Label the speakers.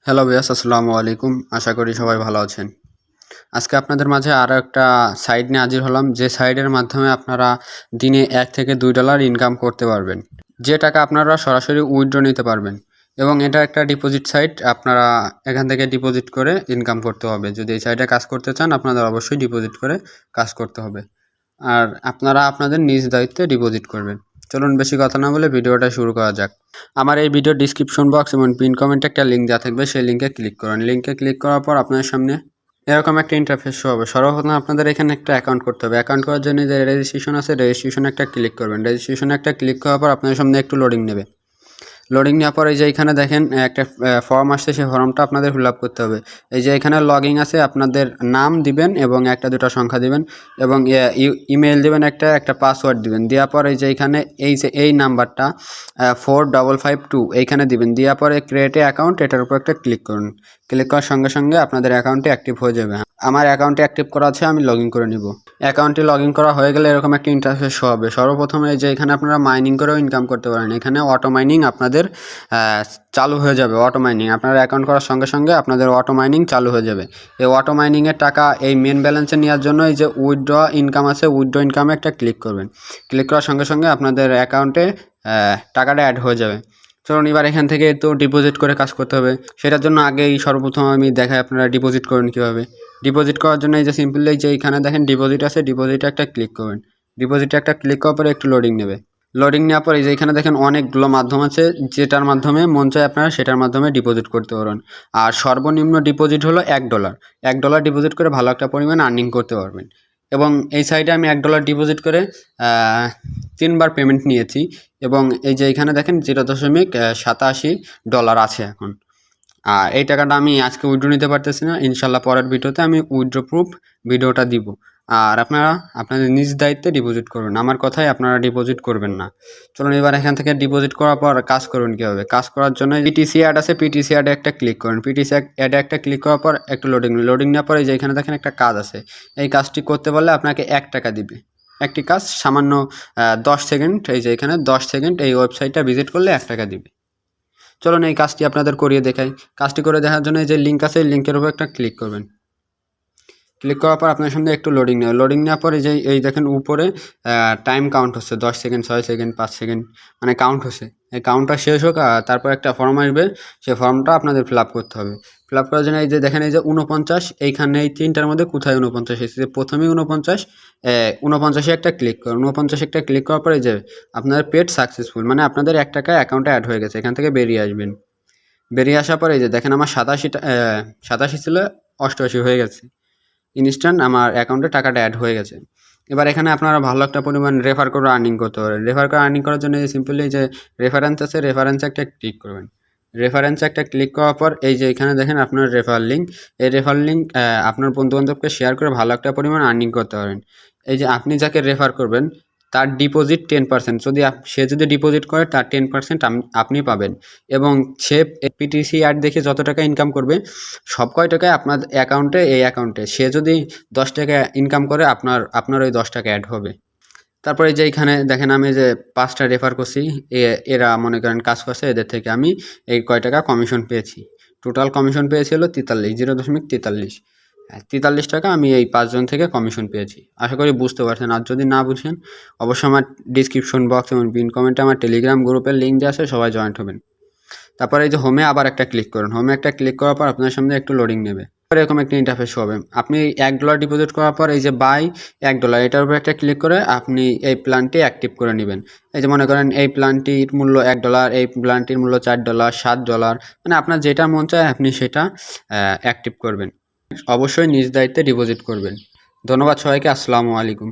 Speaker 1: Hello viewers, আসসালামু আলাইকুম। আশা করি সবাই ভালো আছেন। আজকে আপনাদের মাঝে আরও একটা সাইট নিয়ে হাজির হলাম, যে সাইটের মাধ্যমে আপনারা দিনে $1 থেকে $2 ইনকাম করতে পারবেন। যে টাকা আপনারা সরাসরি উইথড্র নিতে পারবেন এবং এটা একটা ডিপোজিট সাইট। আপনারা এখান থেকে ডিপোজিট করে ইনকাম করতে হবে। যদি এই সাইটে কাজ করতে চান আপনাদের অবশ্যই ডিপোজিট করে কাজ করতে হবে, আর আপনারা আপনাদের নিজ দায়িত্বে ডিপোজিট করবেন। চলুন বেশি কথা না বলে ভিডিওটা শুরু করা যাক। আমার এই ভিডিও ডিসক্রিপশন বক্স এবং পিন কমেন্টে একটা লিঙ্ক দেওয়া থাকবে, সেই লিঙ্কে ক্লিক করুন। লিঙ্কে ক্লিক করার পর আপনাদের সামনে এরকম একটা ইন্টারফেস শো হবে। সর্বপ্রথম আপনাদের এখানে একটা অ্যাকাউন্ট করতে হবে। অ্যাকাউন্ট করার জন্য যে রেজিস্ট্রেশন আছে, রেজিস্ট্রেশনে একটা ক্লিক করবেন। রেজিস্ট্রেশনে একটা ক্লিক করার পর আপনাদের সামনে একটু লোডিং নেবে। লোডিং নেওয়ার পর এই যে এখানে দেখেন একটা ফর্ম আসছে, সেই ফর্মটা আপনাদের ফিল আপ করতে হবে। এই যে এখানে লগইন আছে, আপনাদের নাম দিবেন এবং একটা দুটো সংখ্যা দিবেন এবং ইমেল দিবেন, একটা পাসওয়ার্ড দিবেন। দেওয়ার পর এই যে এখানে এই নাম্বারটা 4552 এইখানে দিবেন। দেওয়ার পরে ক্রিয়েট অ্যাকাউন্ট, এটার উপর একটা ক্লিক করুন। ক্লিক করার সঙ্গে সঙ্গে আপনাদের অ্যাকাউন্টটি অ্যাক্টিভ হয়ে যাবে। আমার অ্যাকাউন্টে অ্যাক্টিভ করা আছে, আমি লগ ইন করে নিব। অ্যাকাউন্টটি লগ ইন করা হয়ে গেলে এরকম একটা ইন্টারফেস শো হবে। সর্বপ্রথমে যে এখানে আপনারা মাইনিং করেও ইনকাম করতে পারেন। এখানে অটো মাইনিং আপনাদের চালু হয়ে যাবে। অটো মাইনিং আপনারা অ্যাকাউন্ট করার সঙ্গে সঙ্গে আপনাদের অটো মাইনিং চালু হয়ে যাবে। এই অটো মাইনিংয়ের টাকা এই মেন ব্যালেন্সে নেওয়ার জন্য এই যে উইথড্র ইনকাম আছে, উইথড্র ইনকামে একটা ক্লিক করবেন। ক্লিক করার সঙ্গে সঙ্গে আপনাদের অ্যাকাউন্টে টাকাটা অ্যাড হয়ে যাবে। চলুন এবার এখান থেকে তো ডিপোজিট করে কাজ করতে হবে। সেটার জন্য আগেই সর্বপ্রথম আমি দেখাই আপনারা ডিপোজিট করেন কীভাবে। ডিপোজিট করার জন্য এই যে সিম্পলি যে এইখানে দেখেন ডিপোজিট আছে, ডিপোজিটে একটা ক্লিক করবেন। ডিপোজিটে একটা ক্লিক করার পরে একটু লোডিং নেবে। লোডিং নেওয়ার পরে যে এখানে দেখেন অনেকগুলো মাধ্যম আছে, যেটার মাধ্যমে মন চায় আপনারা সেটার মাধ্যমে ডিপোজিট করতে পারবেন। আর সর্বনিম্ন ডিপোজিট হলো $1। $1 ডিপোজিট করে ভালো একটা পরিমাণ আর্নিং করতে পারবেন। এবং এই সাইডে আমি $1 ডিপোজিট করে 3বার পেমেন্ট নিয়েছি এবং এই যে এখানে দেখেন $0.87 আছে এখন। আর এই টাকাটা আমি আজকে উইথড্র নিতে পারতেছি না, ইনশাল্লাহ পরের ভিডিওতে আমি উইথড্র প্রুফ ভিডিওটা দিব। আর আপনারা আপনাদের নিজ দায়িত্বে ডিপোজিট করবেন, আমার কথাই আপনারা ডিপোজিট করবেন না। চলুন এবার এখান থেকে ডিপোজিট করার পর কাজ করুন কীভাবে। কাজ করার জন্য পিটিসি অ্যাড আছে, পিটিসি অ্যাডে একটা ক্লিক করুন। পিটিসি অ্যাডে একটা ক্লিক করার পর একটু লোডিং নেওয়ার পরে যে এখানে দেখেন একটা কাজ আছে। এই কাজটি করতে পারলে আপনাকে $1 দিবে। একটি কাজ সামান্য 10 সেকেন্ড, এই যে এখানে 10 সেকেন্ড এই ওয়েবসাইটটা ভিজিট করলে $1 দিবে। চলুন এই কাজটি আপনাদের করিয়ে দেখাই। কাজটি করে দেখার জন্য এই যে লিঙ্ক আছে, এই লিঙ্কের উপর একটা ক্লিক করবেন। ক্লিক করার পর আপনার সামনে একটু লোডিং নেবে। লোডিং নেওয়ার পরে যে এই দেখেন উপরে টাইম কাউন্ট হচ্ছে 10 সেকেন্ড, 6 সেকেন্ড, 5 সেকেন্ড, মানে কাউন্ট হচ্ছে। এই কাউন্টটা শেষ হোক, তারপর একটা ফর্ম আসবে, সেই ফর্মটা আপনাদের ফিল আপ করতে হবে। ফিল আপ করার জন্য এই যে দেখেন এই যে 49, এইখানে এই তিনটার মধ্যে কোথায় 49 এসেছে, প্রথমেই 49 একটা ক্লিক করুন। 49 একটা ক্লিক করার পরে যে আপনাদের পেড সাকসেসফুল, মানে আপনাদের $1 অ্যাকাউন্টে অ্যাড হয়ে গেছে। এখান থেকে বেরিয়ে আসবেন। বেরিয়ে আসার পরে এই যে দেখেন আমার 87 ছিল, 88 হয়ে গেছে। ইনস্ট্যান্ট আমার অ্যাকাউন্টে টাকাটা অ্যাড হয়ে গেছে। এবার এখানে আপনারা ভালো একটা পরিমাণ রেফার করে আর্নিং করতে পারেন। রেফার করে আর্নিং করার জন্য সিম্পলি যে রেফারেন্স আছে, রেফারেন্সে একটা ক্লিক করবেন। রেফারেন্সে একটা ক্লিক করার পর এই যে এখানে দেখেন আপনার রেফার লিঙ্ক, এই রেফার লিঙ্ক আপনার বন্ধুবান্ধবকে শেয়ার করে ভালো একটা পরিমাণ আর্নিং করতে পারেন। এই যে আপনি যাকে রেফার করবেন তার ডিপোজিট 10%, সে যদি ডিপোজিট করে তার 10% আপনি পাবেন। এবং সে পিটিসি অ্যাড দেখে যত টাকা ইনকাম করবে সব কয় টাকায় আপনার অ্যাকাউন্টে, এই অ্যাকাউন্টে সে যদি $10 ইনকাম করে আপনার ওই $10 অ্যাড হবে। তারপরে যে এখানে দেখেন আমি যে 5টা রেফার করছি, এরা মনে করেন কাজ করছে, এদের থেকে আমি এই কয় টাকা কমিশন পেয়েছি। টোটাল কমিশন পেয়েছি হলো 0.43। 43 টাকা আমি এই 5 জন থেকে কমিশন পেয়েছি। আশা করি বুঝতে পারছেন। আর যদি না বুঝেন অবশ্যই আমার ডিসক্রিপশন বক্স এবং পিন কমেন্টে আমার টেলিগ্রাম গ্রুপের লিঙ্ক দেওয়া আছে, সবাই জয়েন্ট হবেন। তারপরে এই যে হোমে আবার একটা ক্লিক করুন। হোমে একটা ক্লিক করার পর আপনার সামনে একটু লোডিং নেবে। এরকম একটা ইন্টারফেস হবে। আপনি $1 ডিপোজিট করার পর এই যে বাই $1 এটার উপর একটা ক্লিক করে আপনি এই প্ল্যানটি অ্যাক্টিভ করে নেবেন। এই যে মনে করেন এই প্ল্যানটির মূল্য $1, এই প্ল্যানটির মূল্য $4, $7, মানে আপনার যেটা মন চায় আপনি সেটা অ্যাক্টিভ করবেন। অবশ্যই নিজ দায়িত্বে ডিপোজিট করবেন। ধন্যবাদ সবাইকে। আসসালামু আলাইকুম।